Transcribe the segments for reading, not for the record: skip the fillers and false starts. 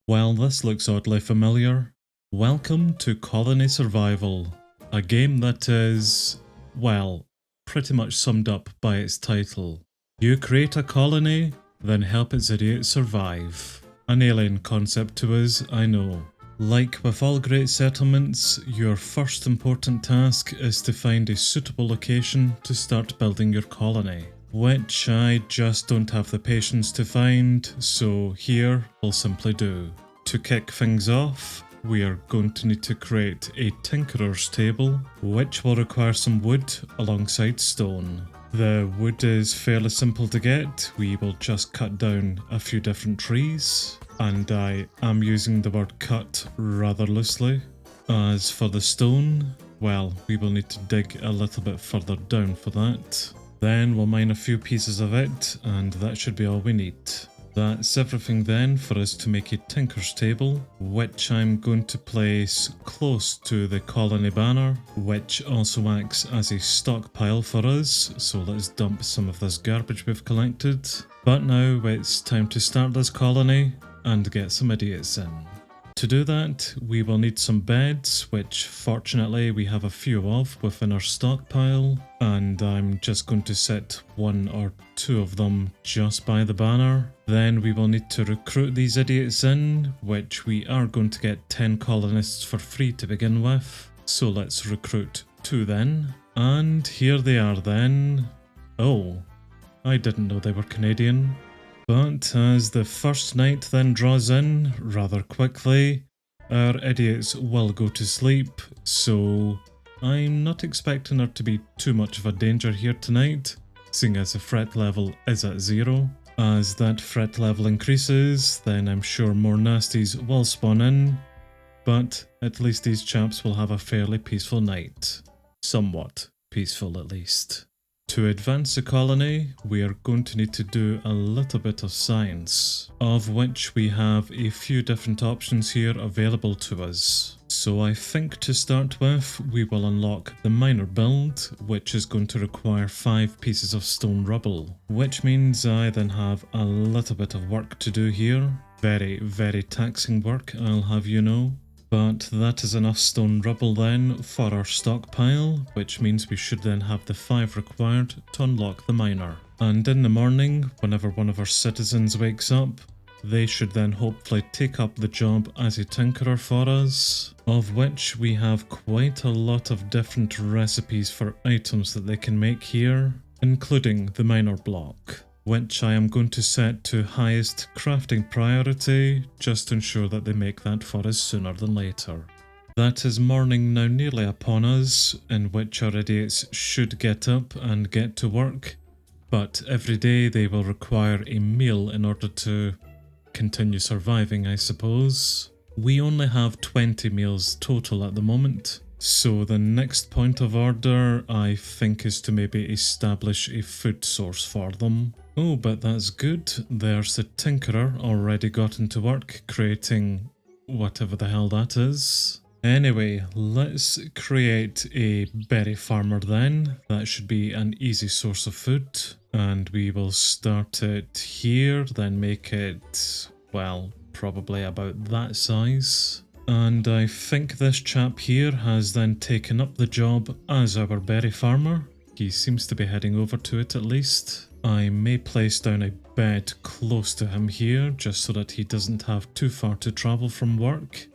Well, this looks oddly familiar. Welcome to Colony Survival, a game that is, well, pretty much summed up by its title. You create a colony, then help its idiots survive. An alien concept to us, I know. Like with all great settlements, your first important task is to find a suitable location to start building your colony, which I just don't have the patience to find, so here will simply do. To kick things off, we are going to need to create a tinkerer's table, which will require some wood alongside stone. The wood is fairly simple to get. We will just cut down a few different trees, and I am using the word cut rather loosely. As for the stone, well, we will need to dig a little bit further down for that. Then we'll mine a few pieces of it, and that should be all we need. That's everything then for us to make a tinker's table, which I'm going to place close to the colony banner, which also acts as a stockpile for us, so let's dump some of this garbage we've collected. But now it's time to start this colony and get some idiots in. To do that, we will need some beds, which fortunately we have a few of within our stockpile, and I'm just going to set one or two of them just by the banner. Then we will need to recruit these idiots in, which we are going to get 10 colonists for free to begin with. So let's recruit 2 then. And here they are then. Oh, I didn't know they were Canadian. But as the first night then draws in rather quickly, our idiots will go to sleep, so I'm not expecting there to be too much of a danger here tonight, seeing as the threat level is at 0. As that threat level increases, then I'm sure more nasties will spawn in, but at least these chaps will have a fairly peaceful night. Somewhat peaceful at least. To advance the colony, we are going to need to do a little bit of science, of which we have a few different options here available to us. So I think to start with, we will unlock the miner build, which is going to require 5 pieces of stone rubble, which means I then have a little bit of work to do here. Very, very taxing work, I'll have you know. But that is enough stone rubble then for our stockpile, which means we should then have the 5 required to unlock the miner. And in the morning, whenever one of our citizens wakes up, they should then hopefully take up the job as a tinkerer for us, of which we have quite a lot of different recipes for items that they can make here, including the miner block, which I am going to set to highest crafting priority, just to ensure that they make that for us sooner than later. That is morning now nearly upon us, in which our idiots should get up and get to work, but every day they will require a meal in order to continue surviving, I suppose. We only have 20 meals total at the moment, so the next point of order I think is to maybe establish a food source for them. Oh, but that's good. There's the tinkerer already gotten to work creating whatever the hell that is. Anyway, let's create a berry farmer then. That should be an easy source of food. And we will start it here, then make it, well, probably about that size. And I think this chap here has then taken up the job as our berry farmer. He seems to be heading over to it at least. I may place down a bed close to him here, just so that he doesn't have too far to travel from work.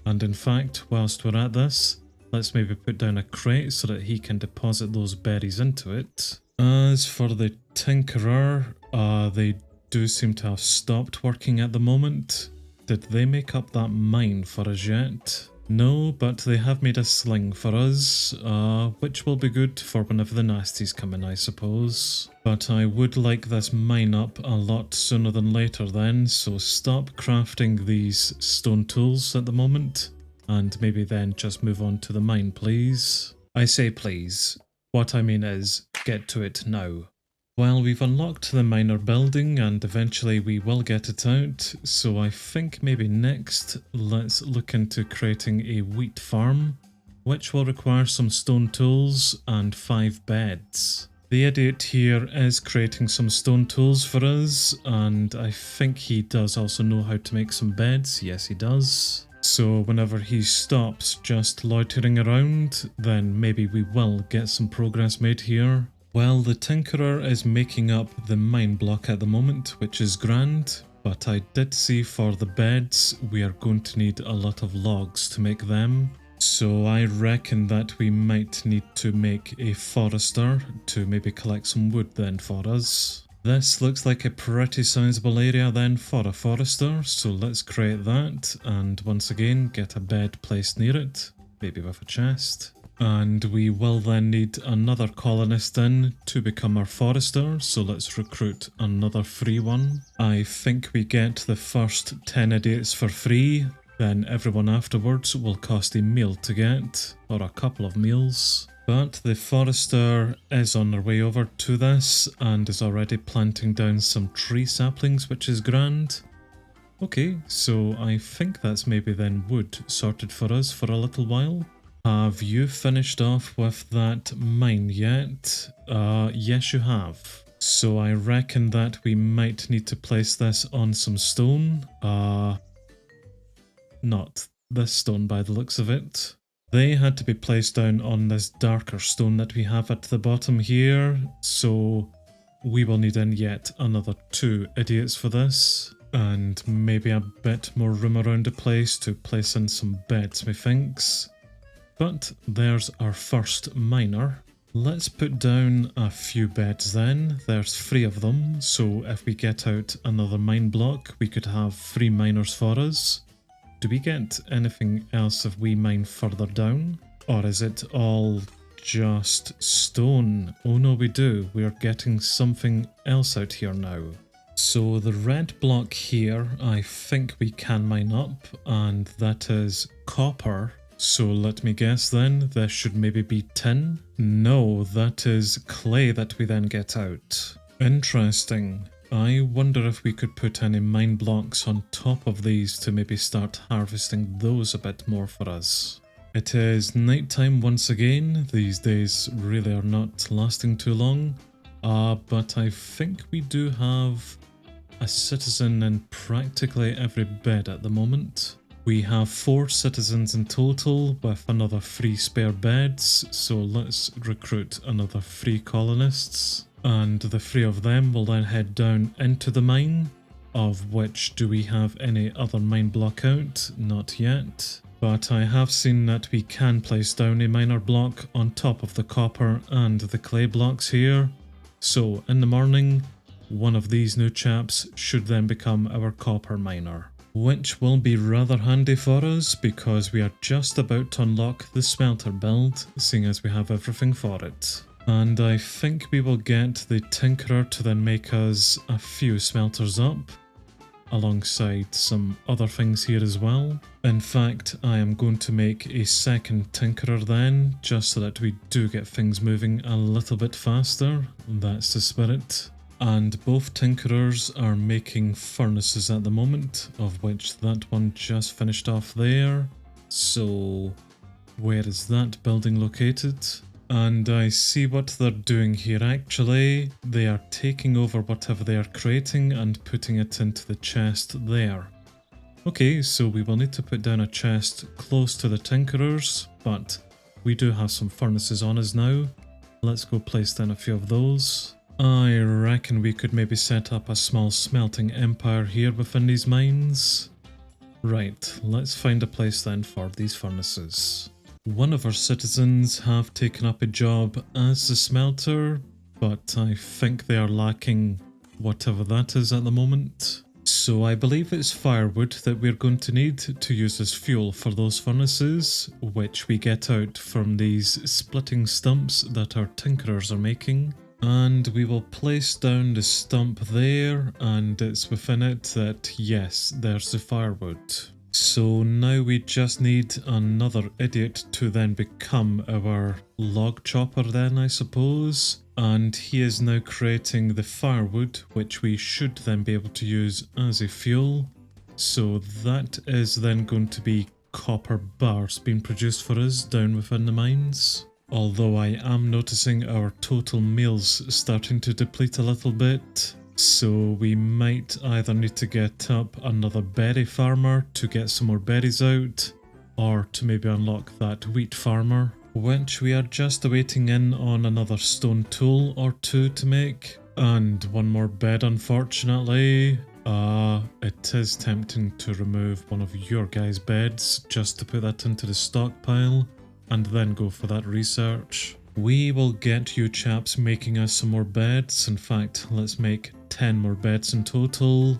And in fact, whilst we're at this, let's maybe put down a crate so that he can deposit those berries into it. As for the tinkerer, they do seem to have stopped working at the moment. Did they make up that mine for us yet? No, but they have made a sling for us, which will be good for whenever the nasties come in, I suppose. But I would like this mine up a lot sooner than later then, so stop crafting these stone tools at the moment, and maybe then just move on to the mine, please. I say please. What I mean is, get to it now. Well, we've unlocked the miner building and eventually we will get it out, so I think maybe next let's look into creating a wheat farm, which will require some stone tools and 5 beds. The idiot here is creating some stone tools for us, and I think he does also know how to make some beds. Yes, he does. So whenever he stops just loitering around, then maybe we will get some progress made here. Well, the Tinkerer is making up the mine block at the moment, which is grand, but I did see for the beds we are going to need a lot of logs to make them. So I reckon that we might need to make a forester to maybe collect some wood then for us. This looks like a pretty sizable area then for a forester, so let's create that and once again get a bed placed near it, maybe with a chest. And we will then need another colonist in to become our forester, so let's recruit another free one. I think we get the first 10 idiots for free. Then everyone afterwards will cost a meal to get, or a couple of meals. But the forester is on their way over to this and is already planting down some tree saplings, which is grand. Okay, so I think that's maybe then wood sorted for us for a little while. Have you finished off with that mine yet? Yes you have. So I reckon that we might need to place this on some stone. Not this stone by the looks of it. They had to be placed down on this darker stone that we have at the bottom here, so we will need in yet another 2 idiots for this, and maybe a bit more room around the place to place in some beds, methinks. But there's our first miner. Let's put down a few beds then. There's 3 of them, so if we get out another mine block, we could have 3 miners for us. Do we get anything else if we mine further down? Or is it all just stone? Oh no, we do. We're getting something else out here now. So the red block here, I think we can mine up, and that is copper. So let me guess then, this should maybe be tin? No, that is clay that we then get out. Interesting. I wonder if we could put any mine blocks on top of these to maybe start harvesting those a bit more for us. It is nighttime once again. These days really are not lasting too long. But I think we do have a citizen in practically every bed at the moment. We have 4 citizens in total with another 3 spare beds, so let's recruit another 3 colonists. And the 3 of them will then head down into the mine, of which do we have any other mine block out? Not yet. But I have seen that we can place down a miner block on top of the copper and the clay blocks here. So in the morning, one of these new chaps should then become our copper miner, which will be rather handy for us because we are just about to unlock the smelter build, seeing as we have everything for it. And I think we will get the Tinkerer to then make us a few smelters up, alongside some other things here as well. In fact, I am going to make a second Tinkerer then, just so that we do get things moving a little bit faster. That's the spirit. And both Tinkerers are making furnaces at the moment, of which that one just finished off there. So where is that building located? And I see what they're doing here actually. They are taking over whatever they are creating and putting it into the chest there. Okay, so we will need to put down a chest close to the Tinkerers, but we do have some furnaces on us now. Let's go place down a few of those. I reckon we could maybe set up a small smelting empire here within these mines. Right, let's find a place then for these furnaces. One of our citizens have taken up a job as the smelter, but I think they are lacking whatever that is at the moment. So I believe it's firewood that we're going to need to use as fuel for those furnaces, which we get out from these splitting stumps that our tinkerers are making. And we will place down the stump there, and it's within it that, yes, there's the firewood. So now we just need another idiot to then become our log chopper then, I suppose. And he is now creating the firewood, which we should then be able to use as a fuel. So that is then going to be copper bars being produced for us down within the mines. Although I am noticing our total meals starting to deplete a little bit. So we might either need to get up another berry farmer to get some more berries out, or to maybe unlock that wheat farmer, which we are just awaiting in on another stone tool or two to make. And one more bed, unfortunately. It is tempting to remove one of your guys' beds just to put that into the stockpile and then go for that research. We will get you chaps making us some more beds. In fact, let's make 10 more beds in total.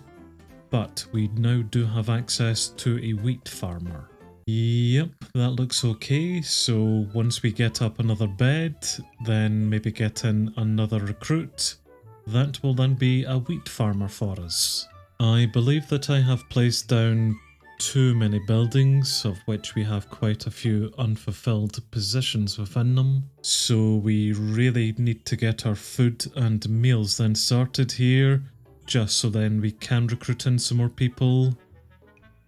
But we now do have access to a wheat farmer. Yep, that looks okay. So once we get up another bed, then maybe get in another recruit. That will then be a wheat farmer for us. I believe that I have placed down too many buildings, of which we have quite a few unfulfilled positions within them. So we really need to get our food and meals then sorted here, just so then we can recruit in some more people.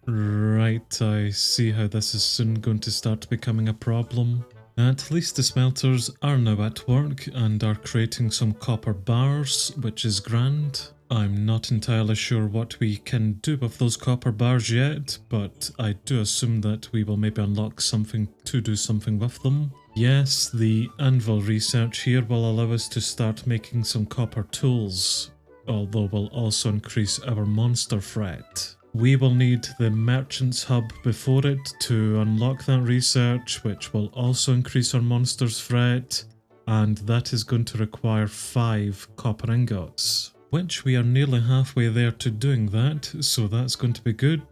Right, I see how this is soon going to start becoming a problem. At least the smelters are now at work and are creating some copper bars, which is grand. I'm not entirely sure what we can do with those copper bars yet, but I do assume that we will maybe unlock something to do something with them. Yes, the anvil research here will allow us to start making some copper tools, although will also increase our monster threat. We will need the merchant's hub before it to unlock that research, which will also increase our monster's threat, and that is going to require 5 copper ingots, which we are nearly halfway there to doing that, so that's going to be good.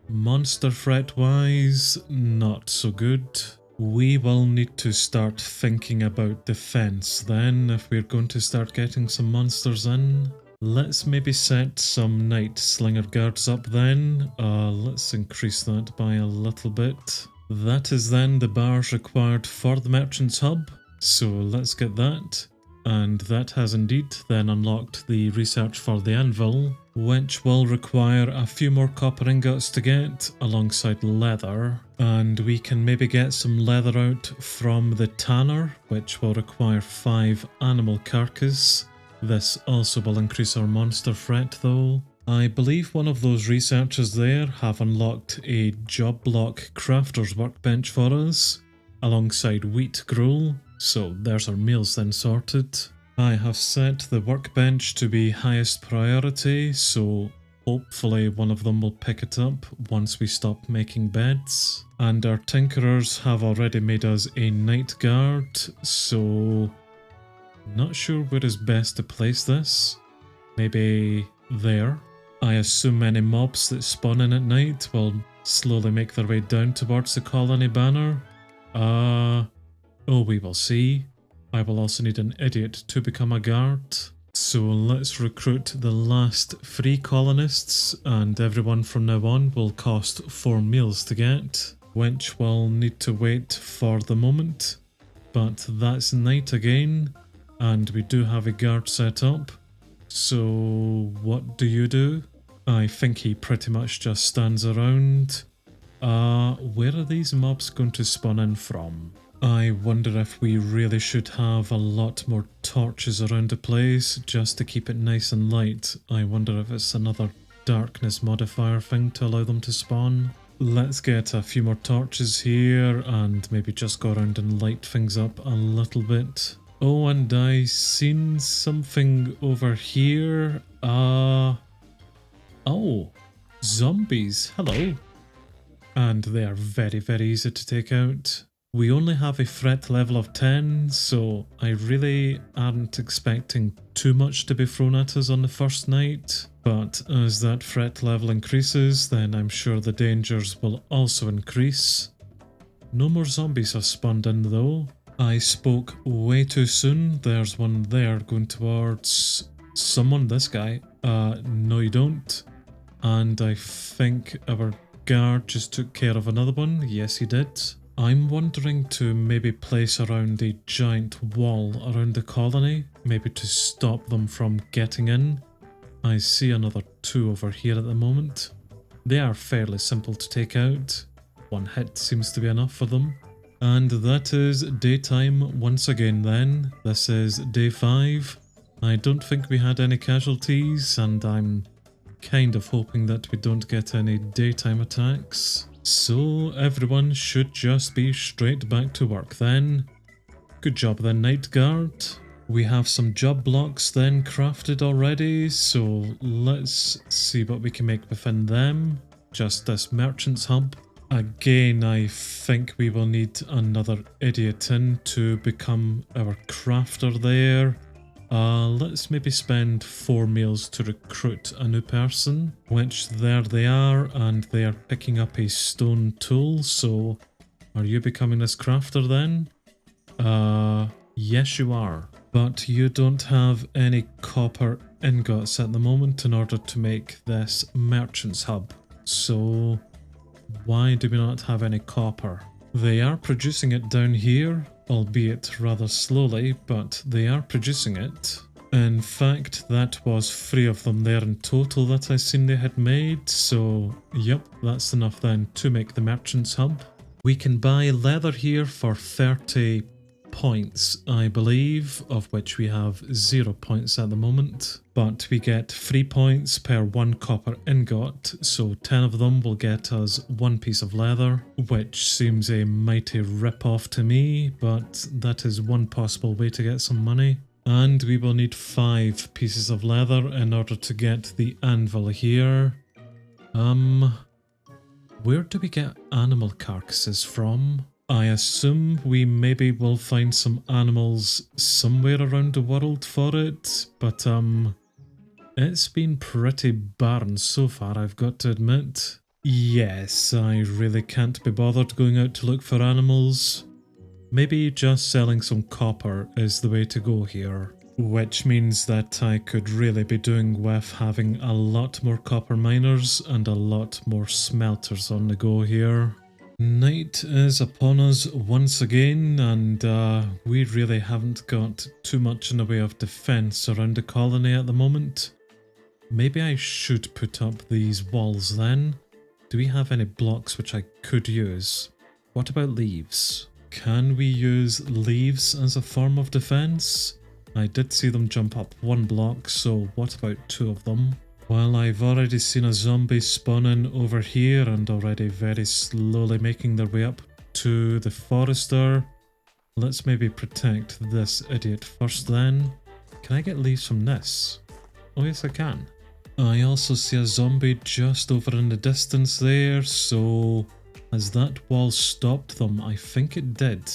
Monster threat wise, not so good. We will need to start thinking about defense then if we're going to start getting some monsters in. Let's maybe set some night slinger guards up then. Let's increase that by a little bit. That is then the bars required for the merchant's hub, so let's get that. And that has indeed then unlocked the research for the anvil, which will require a few more copper ingots to get alongside leather. And we can maybe get some leather out from the tanner, which will require 5 animal carcass. This also will increase our monster threat though. I believe one of those researchers there have unlocked a job block crafter's workbench for us, alongside wheat gruel, so there's our meals then sorted. I have set the workbench to be highest priority, so hopefully one of them will pick it up once we stop making beds. And our tinkerers have already made us a night guard, so not sure where is best to place this. Maybe there. I assume any mobs that spawn in at night will slowly make their way down towards the colony banner. Oh, we will see. I will also need an idiot to become a guard. So let's recruit the last 3 colonists, and everyone from now on will cost 4 meals to get, which will need to wait for the moment. But that's night again, and we do have a guard set up. So what do? I think he pretty much just stands around. Where are these mobs going to spawn in from? I wonder if we really should have a lot more torches around the place just to keep it nice and light. I wonder if it's another darkness modifier thing to allow them to spawn. Let's get a few more torches here and maybe just go around and light things up a little bit. Oh, and I seen something over here. Oh, zombies. Hello. And they are very, very easy to take out. We only have a threat level of 10, so I really aren't expecting too much to be thrown at us on the first night. But as that threat level increases, then I'm sure the dangers will also increase. No more zombies have spawned in though. I spoke way too soon. There's one there going towards someone, this guy. No you don't. And I think our guard just took care of another one. Yes, he did. I'm wondering to maybe place around a giant wall around the colony, maybe to stop them from getting in. I see another 2 over here at the moment. They are fairly simple to take out. 1 hit seems to be enough for them. And that is daytime once again then. This is day 5. I don't think we had any casualties, and I'm kind of hoping that we don't get any daytime attacks. So everyone should just be straight back to work then. Good job then, Night Guard. We have some job blocks then crafted already, so let's see what we can make within them. Just this merchant's hub. Again, I think we will need another idiot in to become our crafter there. Let's maybe spend 4 meals to recruit a new person, which there they are, and they are picking up a stone tool, so are you becoming this crafter then? Yes you are. But you don't have any copper ingots at the moment in order to make this merchant's hub, so why do we not have any copper? They are producing it down here, albeit rather slowly, but they are producing it. In fact, that was 3 of them there in total that I seen they had made, so yep, that's enough then to make the merchant's hub. We can buy leather here for 30 points, I believe, of which we have 0 points at the moment. But we get 3 points per 1 copper ingot, so 10 of them will get us 1 piece of leather, which seems a mighty rip-off to me, but that is one possible way to get some money. And we will need 5 pieces of leather in order to get the anvil here. Where do we get animal carcasses from? I assume we maybe will find some animals somewhere around the world for it, but it's been pretty barren so far, I've got to admit. Yes, I really can't be bothered going out to look for animals. Maybe just selling some copper is the way to go here, which means that I could really be doing with having a lot more copper miners and a lot more smelters on the go here. Night is upon us once again, and we really haven't got too much in the way of defense around the colony at the moment. Maybe I should put up these walls then. Do we have any blocks which I could use? What about leaves? Can we use leaves as a form of defense? I did see them jump up 1 block, so what about 2 of them? Well, I've already seen a zombie spawning over here and already very slowly making their way up to the forester. Let's maybe protect this idiot first then. Can I get leaves from this? Oh yes, I can. I also see a zombie just over in the distance there, so has that wall stopped them? I think it did.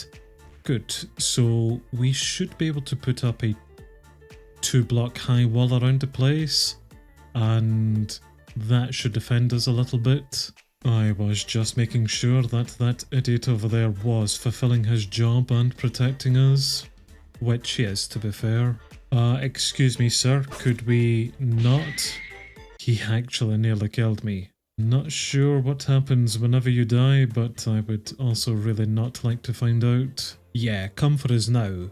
Good, so we should be able to put up a 2-block high wall around the place, and that should defend us a little bit. I was just making sure that that idiot over there was fulfilling his job and protecting us, which he is, to be fair. Excuse me sir, could we not? He actually nearly killed me. Not sure what happens whenever you die, but I would also really not like to find out. Yeah, come for us now,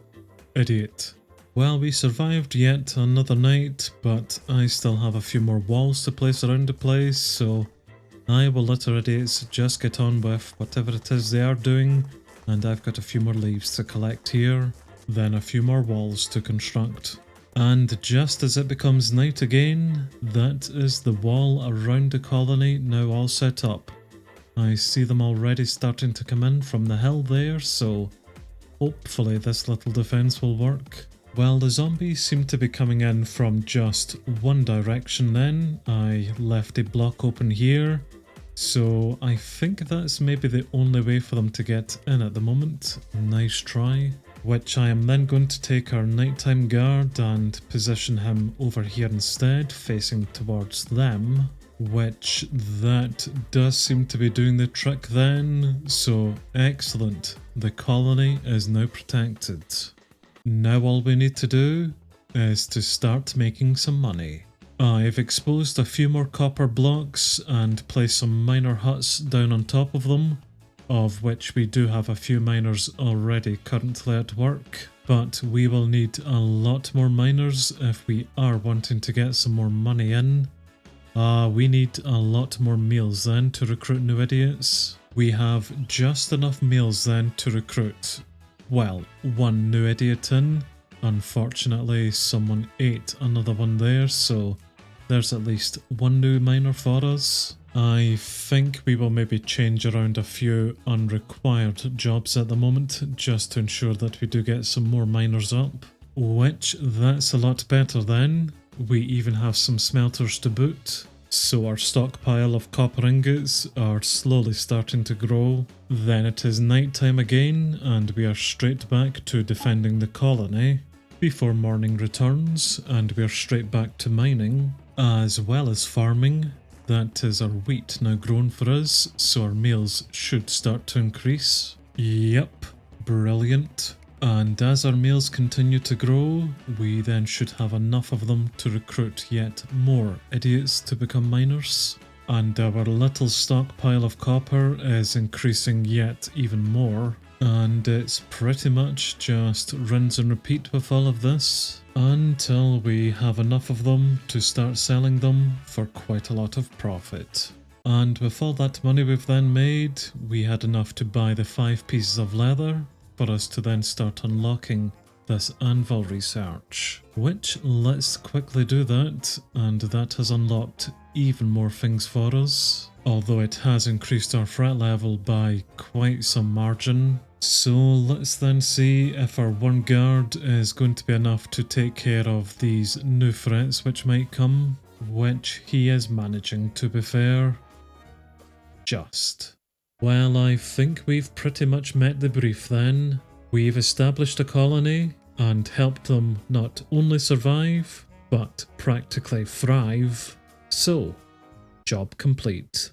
idiot. Well, we survived yet another night, but I still have a few more walls to place around the place, so I will let our idiots just get on with whatever it is they are doing, and I've got a few more leaves to collect here, then a few more walls to construct. And just as it becomes night again, that is the wall around the colony now all set up. I see them already starting to come in from the hill there, so hopefully this little defense will work. Well, the zombies seem to be coming in from just one direction then. I left a block open here, so I think that's maybe the only way for them to get in at the moment. Nice try. Which I am then going to take our nighttime guard and position him over here instead, facing towards them. Which that does seem to be doing the trick then, so excellent. The colony is now protected. Now all we need to do is to start making some money. I've exposed a few more copper blocks and placed some miner huts down on top of them, of which we do have a few miners already currently at work, but we will need a lot more miners if we are wanting to get some more money in. We need a lot more meals then to recruit new idiots. We have just enough meals then to recruit, well, one new idiot in. Unfortunately, someone ate another one there, so there's at least one new miner for us. I think we will maybe change around a few unrequired jobs at the moment, just to ensure that we do get some more miners up. Which, that's a lot better then. We even have some smelters to boot. So our stockpile of copper ingots are slowly starting to grow. Then it is night time again, and we are straight back to defending the colony before morning returns, and we are straight back to mining, as well as farming. That is our wheat now grown for us, so our meals should start to increase. Yep, brilliant. And as our meals continue to grow, we then should have enough of them to recruit yet more idiots to become miners. And our little stockpile of copper is increasing yet even more. And it's pretty much just rinse and repeat with all of this until we have enough of them to start selling them for quite a lot of profit. And with all that money we've then made, we had enough to buy the 5 pieces of leather for us to then start unlocking this anvil research. Which, let's quickly do that, and that has unlocked even more things for us. Although it has increased our threat level by quite some margin. So let's then see if our one guard is going to be enough to take care of these new threats which might come, which he is managing, to be fair. Just. Well, I think we've pretty much met the brief then. We've established a colony and helped them not only survive, but practically thrive. So, job complete.